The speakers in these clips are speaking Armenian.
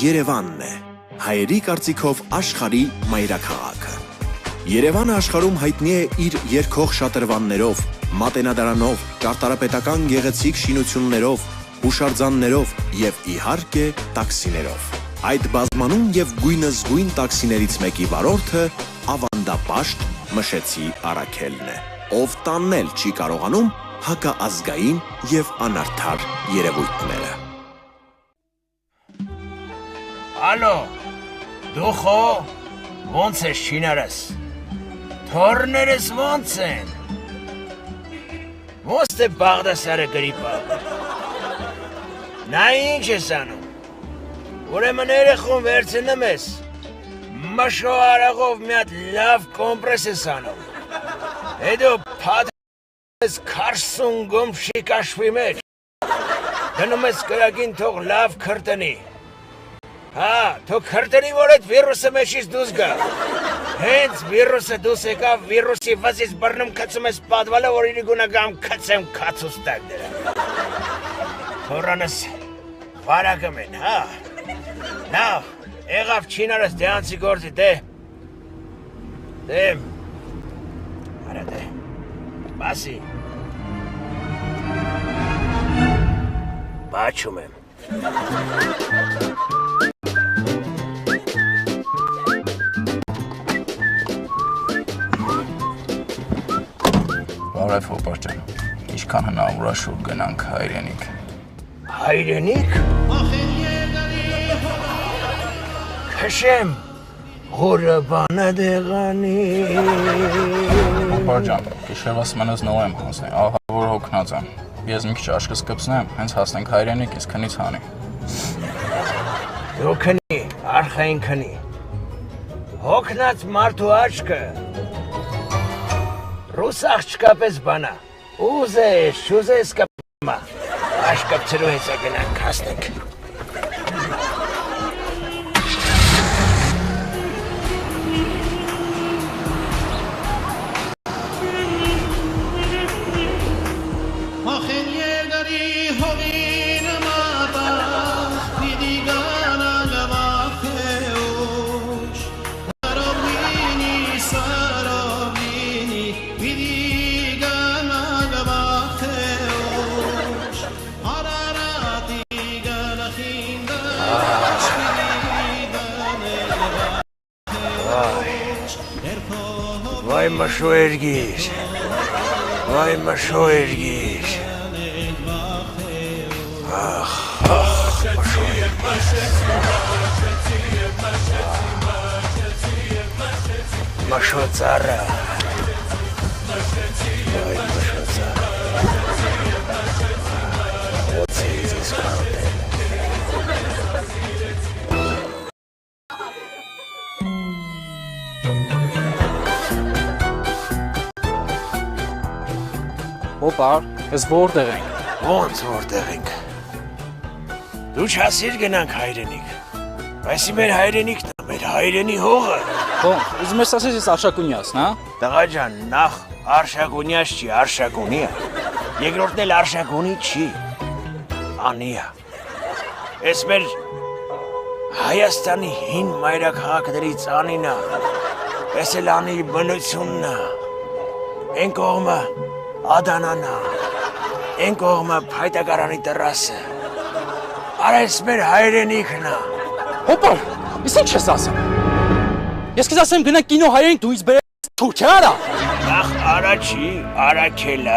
Երևանն է, հայերի կարծիքով աշխարհի մայրաքաղաքը։ Երևանը աշխարհում հայտնի է իր երգող շատրվաններով, մատենադարանով, ճարտարապետական գեղեցիկ շինություններով, հուշարձաններով եւ իհարկե տաքսիներով։ Այդ բազմանում եւ գույնզգույն տաքսիներից մեկի վարորդը ավանդապաշտ Մշեցի Արաքելն է, ով տանել չի կարողանում հակաազգային եւ անարդար երևույթները։ Ալո, դու խո, ոնց ես շինարս, թորներս ոնց են, ոնց թե Բաղդասարը գրիպա, նա ինչ ես անում, ուրեմն երեխուն վերցնում ես, մշո արաղով մի հատ լավ կոմպրես ես անում, հետո փաթ ես 40 գոմշի կաշվի մեջ, դնում ես կրակին թող լավ քրտնի, հա, թող քրտնի, որ այդ վիրուսը մեջից դուրս գա, հենց վիրուսը դուրս եկավ, վիրուսի վզից բռնում քծում ես պատվալը, որ իրի գունագամ քծեմ քացուս տակ դրա, թորանս վարակում են, հա, նավ, եղավ չինարս դեանցի գործի, դե, արա դե, բասի, բաչում եմ, Բարև հոպար ջան, ինչքան հնարավոր է շուտ գնանք հայրենիք։ Հայրենիք? Քշեմ, հորը բանը դեղանի։ Հոպար ջան, գիշերվաս մենս նոր եմ հանձնի, ահա որ հոգնած եմ։ Ես մի քիչ աշկս կպցնեմ, հենց հասնենք հայրենիք, ես քնից հանի։ Դու քնի, արխային քնի։ Հոգնած մարդու աչքը Ռուս աղջկապես բանա, ուզես, շուզես կպմա, աշկապցրու հեսա գնանք հասնենք։ Vay maşo ergir, vay maşo ergir. Ah, maşo ergir. Maşo tsara. Vay maşo tsara. Вот здесь карты. Հոպար, ես որտեղ ենք։ Ոնց որտեղ ենք։ Դու չասիր գնանք հայրենիք։ Բայց մեր հայրենիքն է, մեր հայրենի հողը։ Ո՞նց, ուզում ես ասես ես Արշակունյասն, հա։ Տղա ջան, նախ Արշակունյաս չի, Արշակունի է։ Երկրորդն էլ Արշակունի չի։ Անի է։ Էս մեր Հայաստանի հին մայրաքաղաքներից անին է։ Էս էլ անի բնությունն է։ Են կողմը Ադանանա, են կողմը փայտակարանի տռասը, արես մեր հայրենիքն է։ Հոպար, ես ինչ ես ասեմ։ Ես քեզ ասեմ գնա կինո հայրենիք, դու ինձ բերես Թուրքիա արա։ Նախ Արաչի, Արաքելը,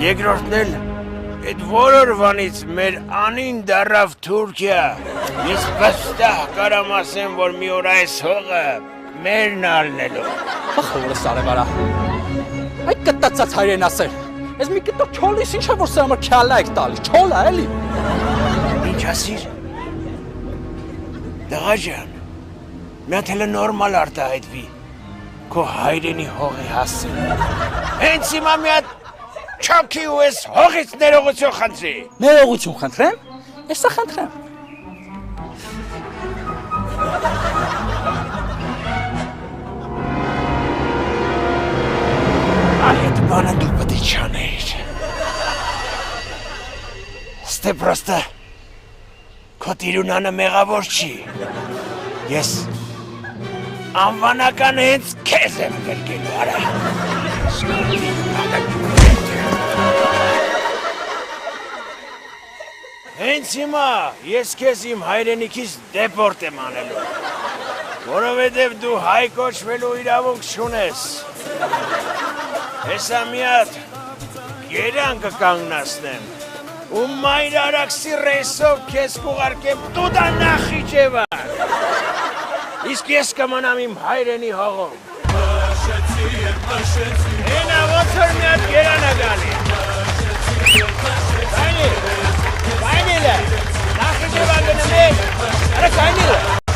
երկրորդն էլ այդ որորվանից մեր անին դառավ Թուրքիա։ Ես վստահ կարամ ասեմ, որ մի օր այս հողը մերն ալնելու։ Ախ, որս արևարա։ Այդ կտացած հայրեն ասել, ես մի կտոր չոլիս, ինչ է որ սա համար քյալա եք տալիս, չոլա էլի։ Ինչ ասիր, դղա ջան, միաթելը նորմալ արտահայտվի, քո հայրենի հողի հասցին, հենց հիմա միատ չոքի ու ես հողից ներողություն խնդրի։ Ներողություն խնդրեմ, ես սա խնդրեմ։ Այդ բանը դու պետք է չանեիր։ Ստե պրոստը քո տիրունանը մեղավոր չի։ Ես անվանական հենց քեզ եմ գրկելու, արա։ Հենց հիմա ես քեզ իմ հայրենիքից դեպորտ եմ անելու, որովհետև դու հայ կոչվելու իրավունք չունես։ Հեսա մի հատ գերան կկանգնացնեմ, ու մայր արաքսի ռեյսով քեզ կուղարկեմ տուդա Նախիջևան, իսկ ես կմնամ իմ հայրենի հողում։ Հենա ոնց որ մի հատ գերան է գալի։ Կայնիլ է, Նախիջևան գնեմ, արա կայնիլ է։